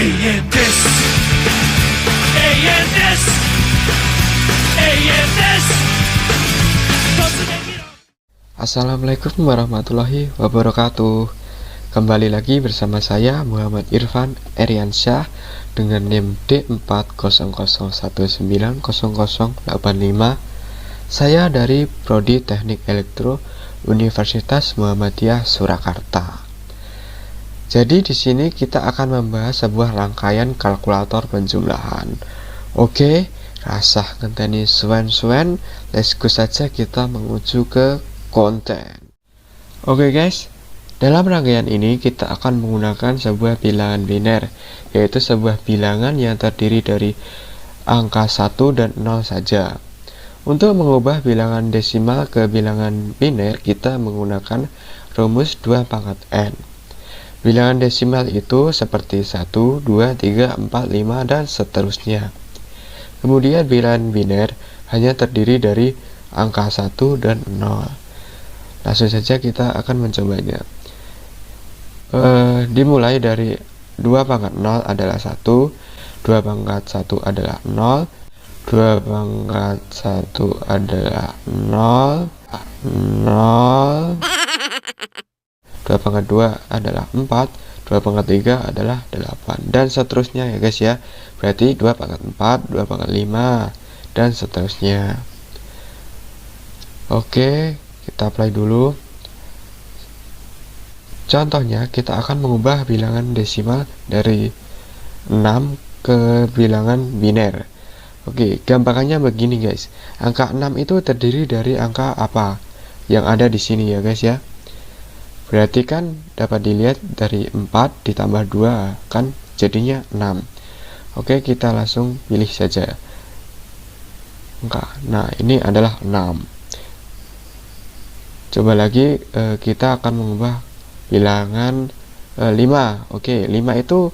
ANDES, ANDES, ANDES. Assalamualaikum warahmatullahi wabarakatuh. Kembali lagi bersama saya Muhammad Irfan Eriansyah dengan NIM D400190085. Saya dari Prodi Teknik Elektro Universitas Muhammadiyah Surakarta. Jadi di sini kita akan membahas sebuah rangkaian kalkulator penjumlahan. Oke, rasah ngenteni suwen-suwen, let's go saja kita menuju ke konten. Oke guys, dalam rangkaian ini kita akan menggunakan sebuah bilangan biner, yaitu sebuah bilangan yang terdiri dari angka 1 dan 0 saja. Untuk mengubah bilangan desimal ke bilangan biner, kita menggunakan rumus 2 pangkat n. Bilangan desimal itu seperti 1, 2, 3, 4, 5, dan seterusnya. Kemudian bilangan biner hanya terdiri dari angka 1 dan 0. Langsung saja kita akan mencobanya. Dimulai dari 2 pangkat 0 adalah 1, 2 pangkat 1 adalah 0, 2 pangkat 1 adalah 0, 0, 2 pangkat 2 adalah 4, 2 pangkat 3 adalah 8, dan seterusnya ya guys ya. Berarti 2 pangkat 4, 2 pangkat 5, dan seterusnya. Oke, kita apply dulu. Contohnya, kita akan mengubah bilangan desimal dari 6 ke bilangan biner. Oke, gampangannya begini guys. Angka 6 itu terdiri dari angka apa? Yang ada di sini ya guys ya. Berarti kan dapat dilihat dari 4 ditambah 2 kan jadinya 6. Oke, kita langsung pilih saja angka. Nah, ini adalah 6. Coba lagi, kita akan mengubah bilangan 5. Oke, 5 itu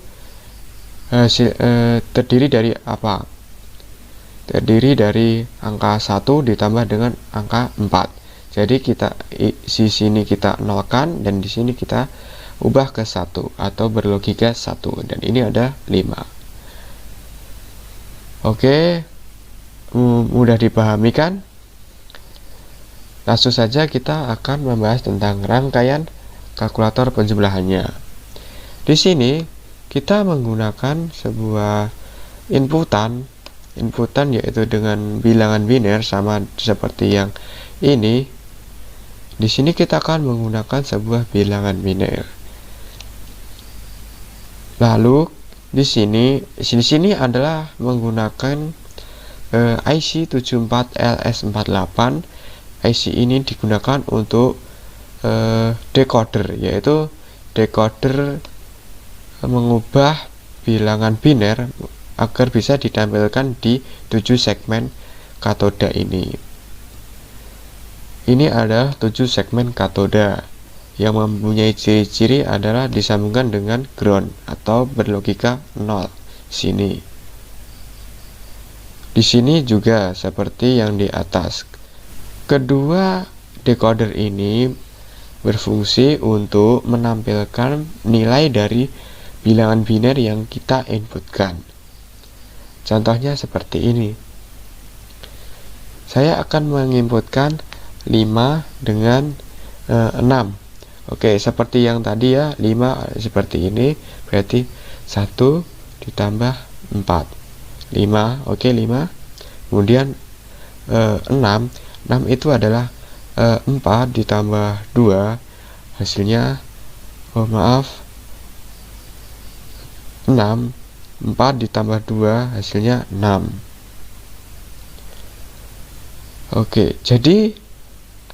terdiri dari apa? Terdiri dari angka 1 ditambah dengan angka 4. Jadi kita di sini kita nolkan dan di sini kita ubah ke 1 atau berlogika 1, dan ini ada 5. Oke, mudah dipahami kan? Langsung saja kita akan membahas tentang rangkaian kalkulator penjumlahannya. Di sini kita menggunakan sebuah inputan yaitu dengan bilangan biner sama seperti yang ini. Di sini kita akan menggunakan sebuah bilangan biner. Lalu di sini adalah menggunakan IC 74LS48. IC ini digunakan untuk decoder, yaitu decoder mengubah bilangan biner agar bisa ditampilkan di 7 segmen katoda ini. Ini adalah 7 segmen katoda yang mempunyai ciri-ciri adalah disambungkan dengan ground atau berlogika 0 sini. Di sini juga seperti yang di atas. Kedua decoder ini berfungsi untuk menampilkan nilai dari bilangan biner yang kita inputkan. Contohnya seperti ini. Saya akan menginputkan 5 dengan 6. Oke, seperti yang tadi ya, 5 seperti ini, berarti 1 ditambah 4. 5, oke 5. Kemudian 6 itu adalah 4 ditambah 2, hasilnya 6 4 ditambah 2 hasilnya 6. Oke, jadi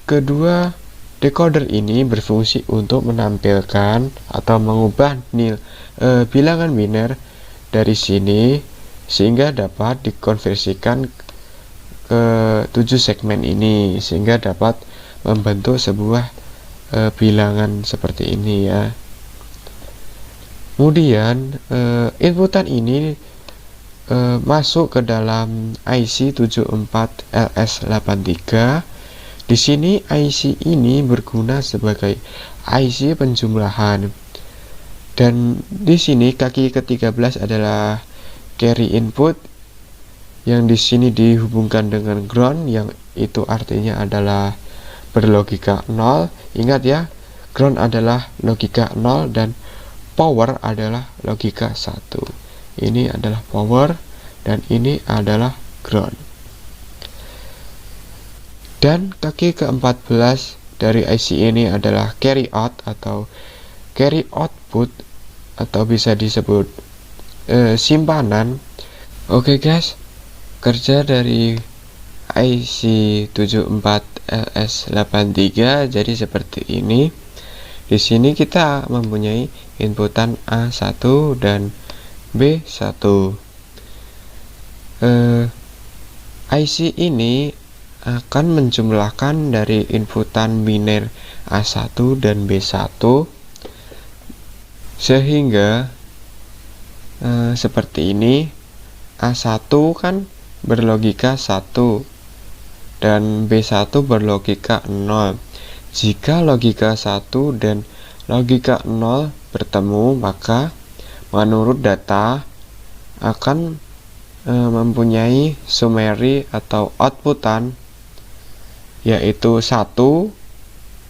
kedua decoder ini berfungsi untuk menampilkan atau mengubah bilangan biner dari sini sehingga dapat dikonversikan ke 7 segmen ini sehingga dapat membentuk sebuah bilangan seperti ini ya. Kemudian inputan ini masuk ke dalam IC 74LS83. Di sini IC ini berguna sebagai IC penjumlahan. Dan di sini kaki ke-13 adalah carry input yang di sini dihubungkan dengan ground, yang itu artinya adalah berlogika 0. Ingat ya, ground adalah logika 0 dan power adalah logika 1. Ini adalah power dan ini adalah ground. Dan kaki ke-14 dari IC ini adalah carry out atau carry output, atau bisa disebut simpanan. Oke guys, kerja dari IC 74LS83 jadi seperti ini. Di sini kita mempunyai inputan A1 dan B1. IC ini akan menjumlahkan dari inputan biner A1 dan B1 sehingga seperti ini. A1 kan berlogika 1 dan B1 berlogika 0. Jika logika 1 dan logika 0 bertemu, maka menurut data akan mempunyai summary atau outputan yaitu 1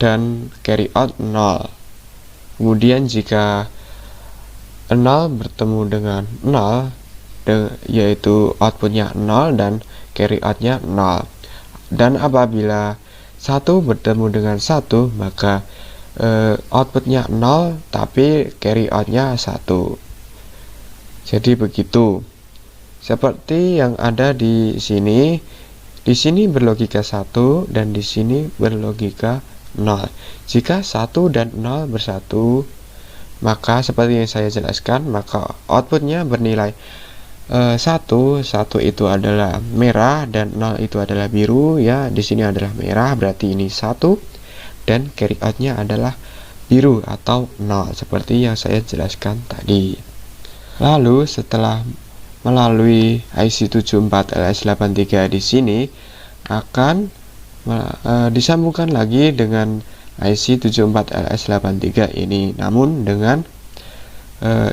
dan carry out 0. Kemudian jika 0 bertemu dengan 0, yaitu outputnya 0 dan carry outnya 0. Dan apabila 1 bertemu dengan 1, maka outputnya 0 tapi carry outnya 1. Jadi begitu. Seperti yang ada di sini. Di sini berlogika 1 dan di sini berlogika 0. Jika 1 dan 0 bersatu, maka seperti yang saya jelaskan, maka outputnya bernilai 1 itu adalah merah dan 0 itu adalah biru ya. Di sini adalah merah, berarti ini 1 dan carry outnya adalah biru atau 0 seperti yang saya jelaskan tadi. Lalu setelah melalui IC 74LS83 di sini akan disambungkan lagi dengan IC 74LS83 ini, namun dengan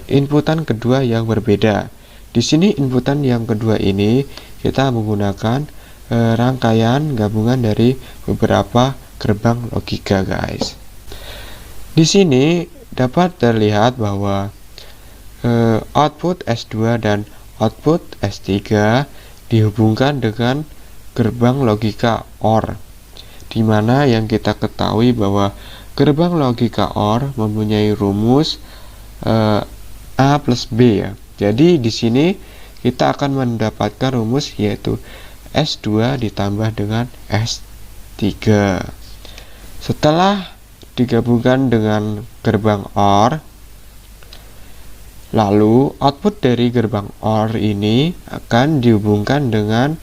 inputan kedua yang berbeda. Di sini inputan yang kedua ini kita menggunakan rangkaian gabungan dari beberapa gerbang logika, guys. Di sini dapat terlihat bahwa output S2 dan output S3 dihubungkan dengan gerbang logika OR, di mana yang kita ketahui bahwa gerbang logika OR mempunyai rumus A plus B ya. Jadi di sini kita akan mendapatkan rumus yaitu S2 ditambah dengan S3. Setelah digabungkan dengan gerbang OR, lalu output dari gerbang OR ini akan dihubungkan dengan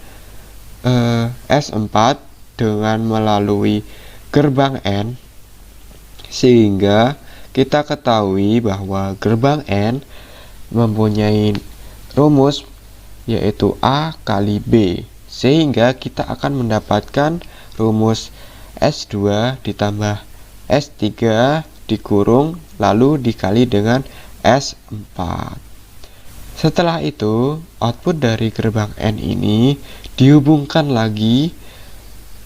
S4 dengan melalui gerbang N, sehingga kita ketahui bahwa gerbang N mempunyai rumus yaitu A kali B, sehingga kita akan mendapatkan rumus S2 ditambah S3 dikurung lalu dikali dengan S4. Setelah itu, output dari gerbang N ini dihubungkan lagi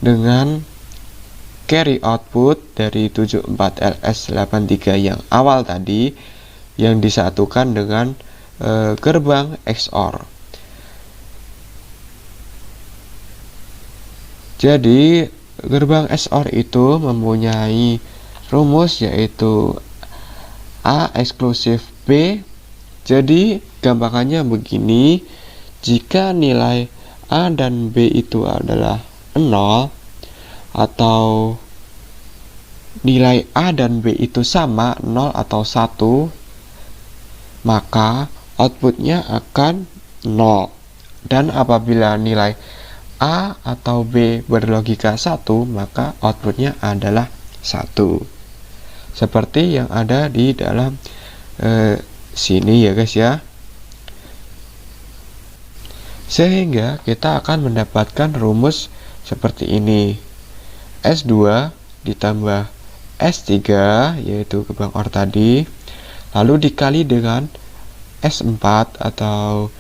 dengan carry output dari 74LS83 yang awal tadi, yang disatukan dengan gerbang XOR. Jadi gerbang XOR itu mempunyai rumus yaitu A eksklusif B. Jadi gampangannya begini, jika nilai A dan B itu adalah 0 atau nilai A dan B itu sama 0 atau 1, maka outputnya akan 0. Dan apabila nilai A atau B berlogika 1, maka outputnya adalah 1. Seperti yang ada di dalam sini ya guys ya. Sehingga kita akan mendapatkan rumus seperti ini. S2 ditambah S3 yaitu gerbang OR tadi, lalu dikali dengan S4 atau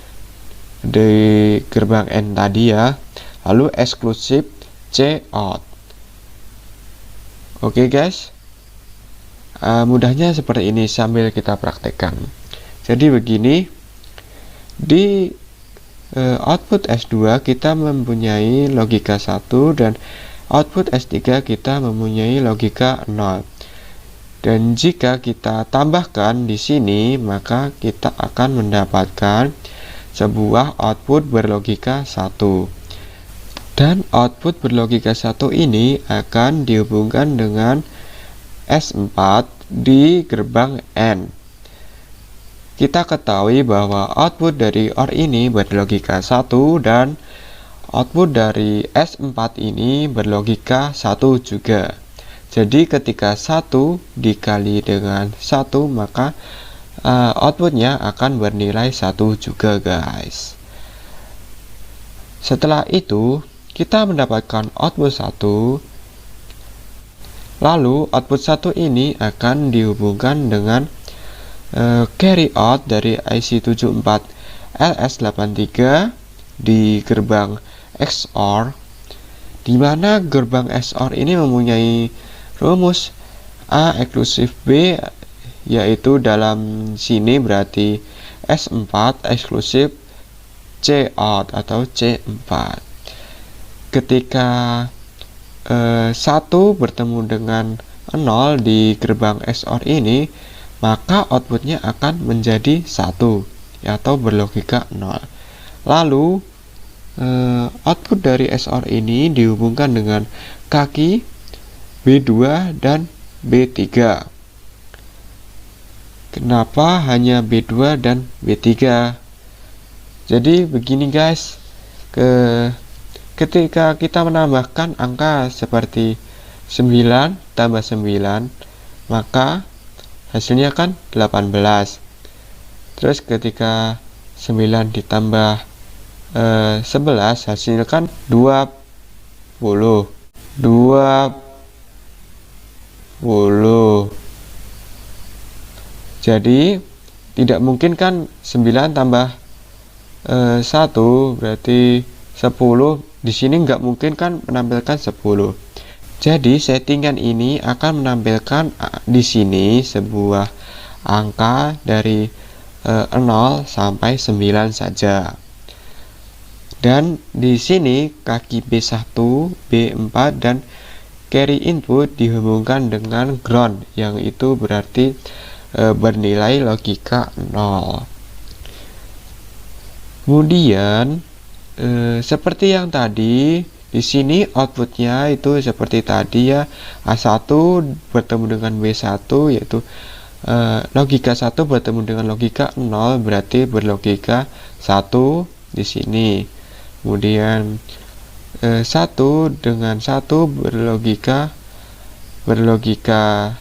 di gerbang N tadi ya, lalu eksklusif Cout. Oke guys, mudahnya seperti ini sambil kita praktekkan. Jadi begini, di output S2 kita mempunyai logika 1 dan output S3 kita mempunyai logika 0. Dan jika kita tambahkan di sini, maka kita akan mendapatkan sebuah output berlogika 1. Dan output berlogika 1 ini akan dihubungkan dengan S4 di gerbang N. Kita ketahui bahwa output dari OR ini berlogika 1 dan output dari S4 ini berlogika 1 juga. Jadi ketika 1 dikali dengan 1, maka outputnya akan bernilai 1 juga guys. Setelah itu kita mendapatkan output 1, lalu output 1 ini akan dihubungkan dengan carry out dari IC74 LS83 di gerbang XOR, di mana gerbang XOR ini mempunyai rumus A eksklusif B, yaitu dalam sini berarti S4 eksklusif Cout atau C4. Ketika 1 bertemu dengan 0 di gerbang XOR ini, maka outputnya akan menjadi 1 atau berlogika 0. Lalu output dari XOR ini dihubungkan dengan kaki B2 dan B3. Kenapa hanya B2 dan B3? Jadi begini guys, ketika kita menambahkan angka seperti 9 tambah 9, maka hasilnya kan 18. Terus ketika 9 ditambah 11, hasilnya kan 20. Jadi tidak mungkin kan 9 tambah 1 berarti 10. Di sini nggak mungkin kan menampilkan 10. Jadi settingan ini akan menampilkan di sini sebuah angka dari 0 sampai 9 saja. Dan di sini kaki B1, B4 dan carry input dihubungkan dengan ground, yang itu berarti bernilai logika 0. Kemudian seperti yang tadi, di sini outputnya itu seperti tadi ya, A1 bertemu dengan B1, yaitu logika 1 bertemu dengan logika 0 berarti berlogika 1 di sini. Kemudian 1 dengan 1 berlogika 0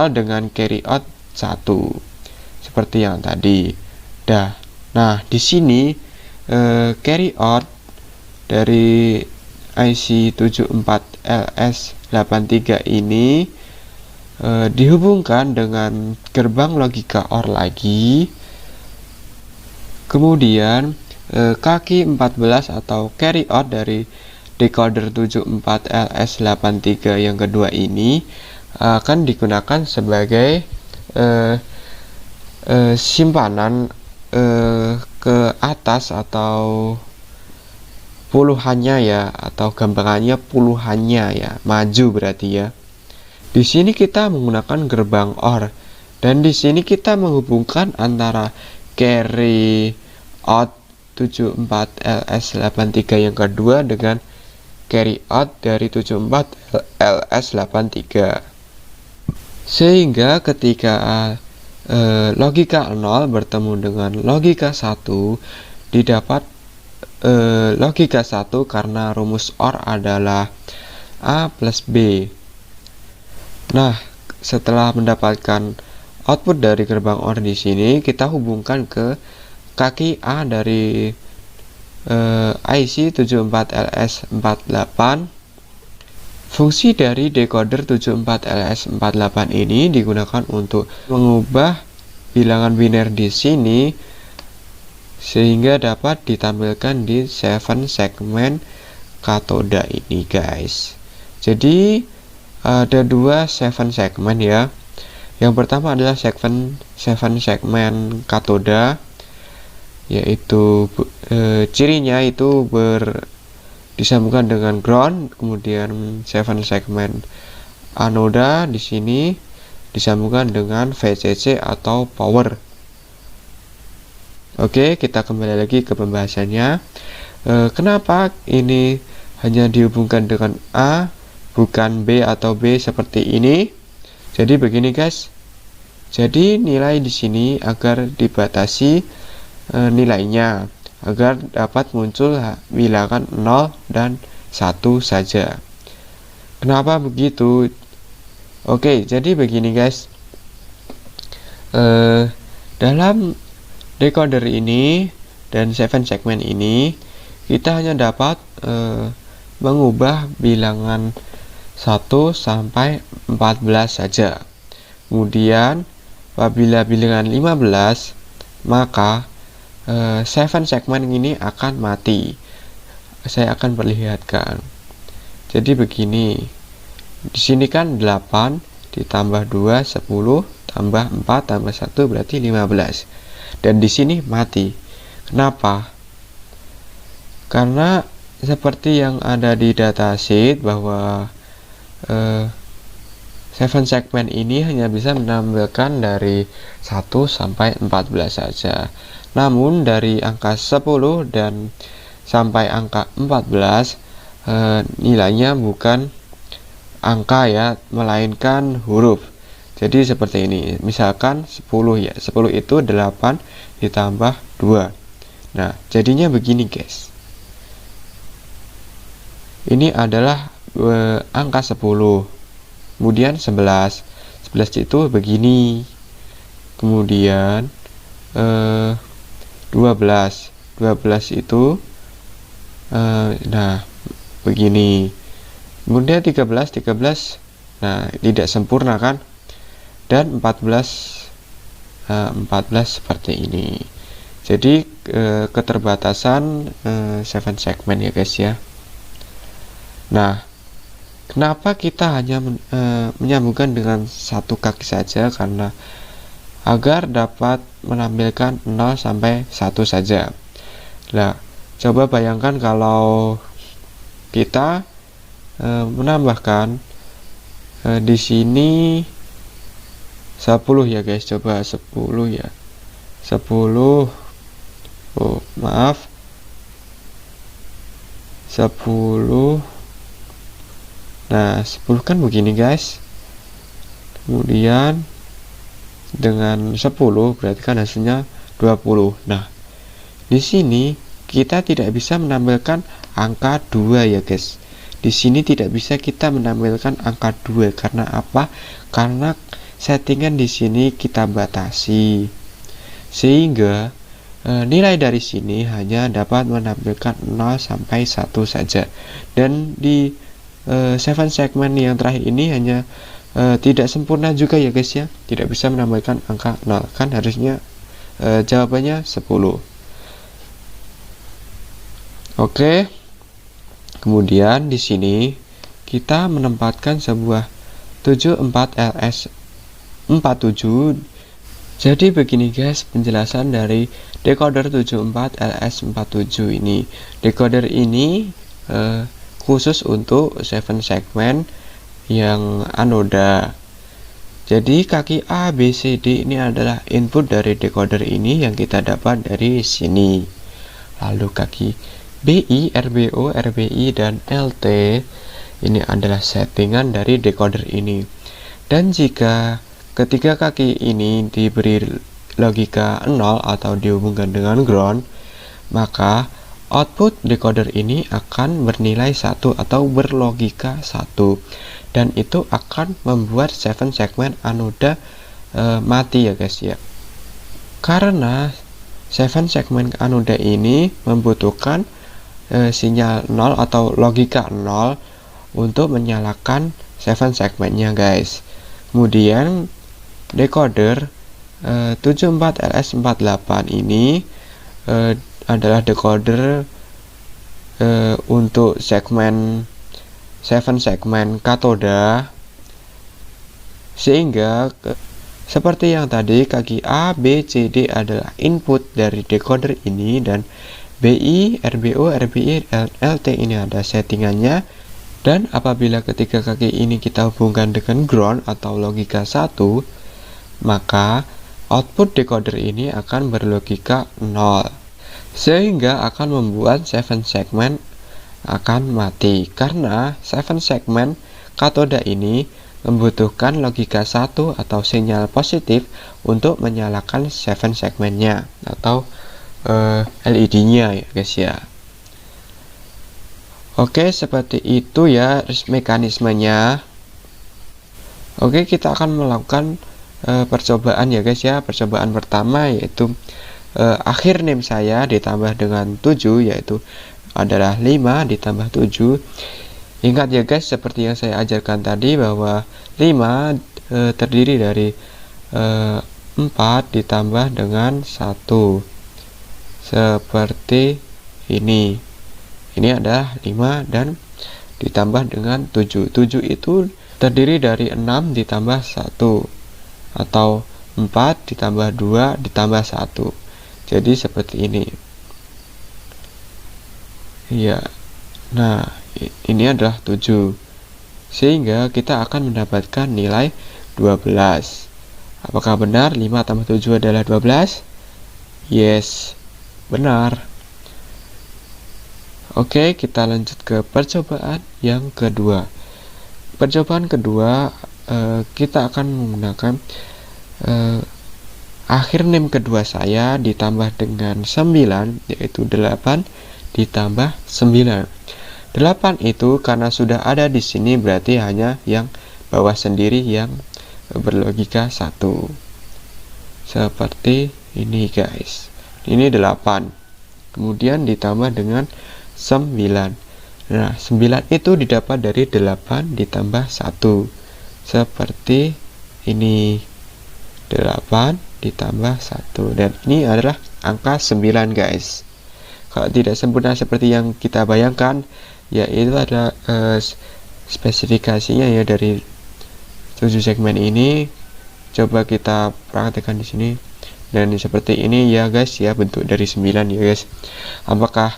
dengan carry out 1 seperti yang tadi. Nah, di sini carry out dari IC74 LS83 ini dihubungkan dengan gerbang logika OR lagi. Kemudian kaki 14 atau carry out dari decoder 74 LS83 yang kedua ini akan digunakan sebagai simpanan ke atas atau puluhannya ya, atau gambarannya puluhannya ya, maju berarti ya. Di sini kita menggunakan gerbang OR, dan di sini kita menghubungkan antara carry out 74 LS83 yang kedua dengan carry out dari 74 LS83, sehingga ketika logika 0 bertemu dengan logika 1 didapat logika 1 karena rumus OR adalah A plus B. Nah, setelah mendapatkan output dari gerbang OR di sini, kita hubungkan ke kaki A dari IC74LS48 Fungsi dari decoder 74LS48 ini digunakan untuk mengubah bilangan biner di sini sehingga dapat ditampilkan di 7 segmen katoda ini, guys. Jadi ada 2 7 segmen ya. Yang pertama adalah 7 segmen katoda, yaitu cirinya itu disambungkan dengan ground. Kemudian 7 segmen anoda di sini disambungkan dengan VCC atau power. Oke, kita kembali lagi ke pembahasannya. Kenapa ini hanya dihubungkan dengan A bukan B atau B seperti ini? Jadi begini, guys. Jadi nilai di sini agar dibatasi nilainya, agar dapat muncul bilangan 0 dan 1 saja. Kenapa begitu? Oke, jadi begini, guys. Dalam decoder ini dan 7 segmen ini, kita hanya dapat mengubah bilangan 1 sampai 14 saja. Kemudian apabila bilangan 15, maka 7 segmen ini akan mati. Saya akan perlihatkan. Jadi begini. Di sini kan 8 ditambah 2 10, tambah 4 tambah 1 berarti 15. Dan di sini mati. Kenapa? Karena seperti yang ada di datasheet bahwa 7 segmen ini hanya bisa menampilkan dari 1 sampai 14 saja. Namun dari angka 10 dan sampai angka 14 nilainya bukan angka ya, melainkan huruf. Jadi seperti ini. Misalkan 10 ya. 10 itu 8 ditambah 2. Nah, jadinya begini, guys. Ini adalah angka 10. Kemudian 11. 11 itu begini. Kemudian 12 itu nah begini. Kemudian 13 nah tidak sempurna kan, dan 14 seperti ini. Jadi keterbatasan 7 segmen ya, guys ya. Nah, kenapa kita hanya menyambungkan dengan satu kaki saja? Karena agar dapat menampilkan 0 sampai 1 saja. Nah, coba bayangkan kalau kita menambahkan di sini 10 ya, guys. Coba 10 ya. 10. Oh, maaf. 10. Nah, 10 kan begini, guys. Kemudian dengan 10 berarti kan hasilnya 20. Nah, di sini kita tidak bisa menampilkan angka 2 ya, guys. Di sini tidak bisa kita menampilkan angka 2 karena apa? Karena settingan di sini kita batasi. Sehingga nilai dari sini hanya dapat menampilkan 0 sampai 1 saja. Dan di 7 segmen yang terakhir ini hanya tidak sempurna juga ya, guys ya. Tidak bisa menambahkan angka 0. Kan harusnya jawabannya 10. Oke. Kemudian di sini kita menempatkan sebuah 74LS47. Jadi begini, guys, penjelasan dari decoder 74LS47 ini. Decoder ini khusus untuk 7 segmen yang anoda. Jadi kaki A, B, C, D ini adalah input dari decoder ini yang kita dapat dari sini. Lalu kaki BI, RBO, RBI, dan LT ini adalah settingan dari decoder ini. Dan jika ketiga kaki ini diberi logika 0 atau dihubungkan dengan ground, maka output decoder ini akan bernilai 1 atau berlogika 1. Dan itu akan membuat 7 segmen anoda mati ya, guys ya. Karena 7 segmen anoda ini membutuhkan sinyal 0 atau logika 0 untuk menyalakan 7 segmennya guys. Kemudian decoder 74LS48 ini adalah decoder untuk segmen 7 segmen katoda, sehingga seperti yang tadi, kaki A, B, C, D adalah input dari decoder ini, dan BI, RBO, RBI, dan LT ini ada settingannya. Dan apabila ketiga kaki ini kita hubungkan dengan ground atau logika 1, maka output decoder ini akan berlogika 0, sehingga akan membuat 7 segmen akan mati, karena 7 segmen katoda ini membutuhkan logika 1 atau sinyal positif untuk menyalakan 7 segmennya atau LED-nya ya guys ya. Oke, seperti itu ya mekanismenya. Oke, kita akan melakukan percobaan ya guys ya. Percobaan pertama yaitu akhir name saya ditambah dengan 7, yaitu adalah 5 ditambah 7. Ingat ya guys, seperti yang saya ajarkan tadi bahwa 5 terdiri dari 4 ditambah dengan 1, seperti ini. Ini adalah 5 dan ditambah dengan 7. 7 itu terdiri dari 6 ditambah 1, atau 4 ditambah 2 ditambah 1. Jadi seperti ini. Iya. Nah, ini adalah 7. Sehingga kita akan mendapatkan nilai 12. Apakah benar 5 tambah 7 adalah 12? Yes, benar. Oke, kita lanjut ke percobaan yang kedua. Percobaan kedua, kita akan menggunakan akhir name kedua saya ditambah dengan 9, yaitu 8 ditambah 9. 8 itu karena sudah ada di sini, berarti hanya yang bawah sendiri yang berlogika 1. Seperti ini guys. Ini 8. Kemudian ditambah dengan 9. Nah, 9 itu didapat dari 8 ditambah 1. Seperti ini. 8 ditambah 1. Dan ini adalah angka 9 guys. Kalau tidak sempurna seperti yang kita bayangkan, ya itu adalah spesifikasinya ya dari 7 segmen ini. Coba kita praktekkan di sini. Dan seperti ini ya guys ya, bentuk dari 9 ya guys. Apakah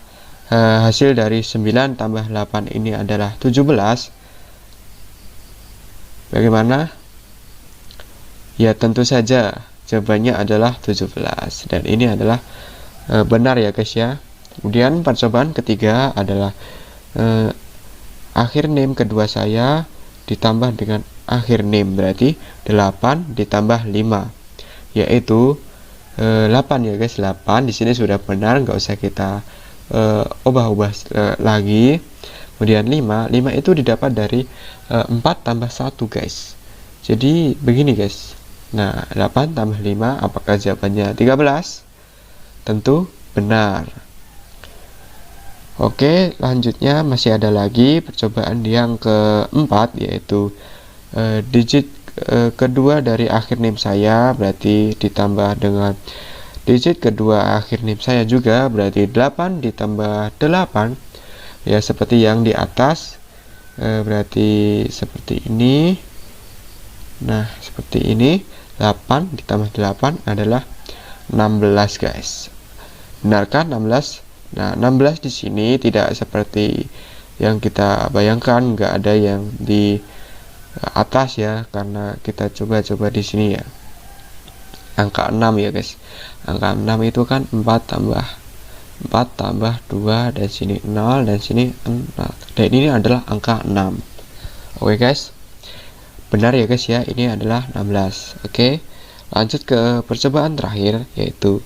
hasil dari 9 tambah 8 ini adalah 17? Bagaimana? Ya tentu saja jawabannya adalah 17, dan ini adalah benar ya guys ya. Kemudian percobaan ketiga adalah akhir name kedua saya ditambah dengan akhir name, berarti 8 ditambah 5, yaitu 8 ya guys. 8 di sini sudah benar, nggak usah kita ubah-ubah lagi. Kemudian 5 itu didapat dari 4 tambah 1 guys. Jadi begini guys. Nah, 8 tambah 5, apakah jawabannya 13? Tentu benar. Oke, lanjutnya masih ada lagi percobaan yang keempat, yaitu digit kedua dari akhir name saya, berarti ditambah dengan digit kedua akhir name saya juga, berarti 8 ditambah 8. Ya, seperti yang di atas, berarti seperti ini. Nah, seperti ini. 8 ditambah 8 adalah 16 guys. Benarkah 16? Nah, 16 di sini tidak seperti yang kita bayangkan, nggak ada yang di atas ya, karena kita coba di sini ya. Angka 6 ya guys. Angka 6 itu kan 4 tambah 2, dan sini 0, dan sini 0. Dan ini adalah angka 6. Oke guys. Benar ya guys ya, ini adalah 16. Oke, lanjut ke percobaan terakhir, yaitu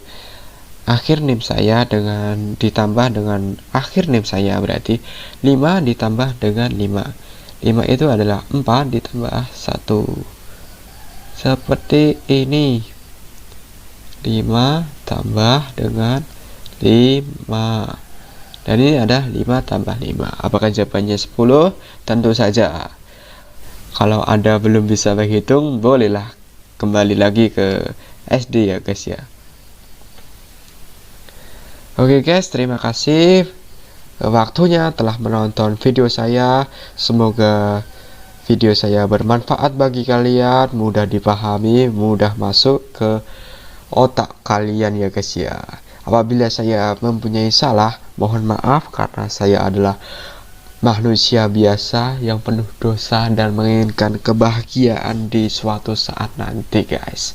akhir name saya dengan ditambah dengan akhir name saya, berarti 5 ditambah dengan 5. 5 itu adalah 4 ditambah 1. Seperti ini. 5 tambah dengan 5. Dan ini ada 5 tambah 5. Apakah jawabannya 10? Tentu saja. Kalau Anda belum bisa berhitung, bolehlah kembali lagi ke SD ya guys ya. Oke guys, terima kasih waktunya telah menonton video saya. Semoga video saya bermanfaat bagi kalian, mudah dipahami, mudah masuk ke otak kalian ya guys ya. Apabila saya mempunyai salah, mohon maaf karena saya adalah manusia biasa yang penuh dosa dan menginginkan kebahagiaan di suatu saat nanti guys.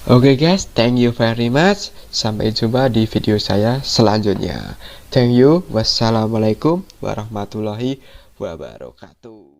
Oke guys, thank you very much. Sampai jumpa di video saya selanjutnya. Thank you. Wassalamualaikum warahmatullahi wabarakatuh.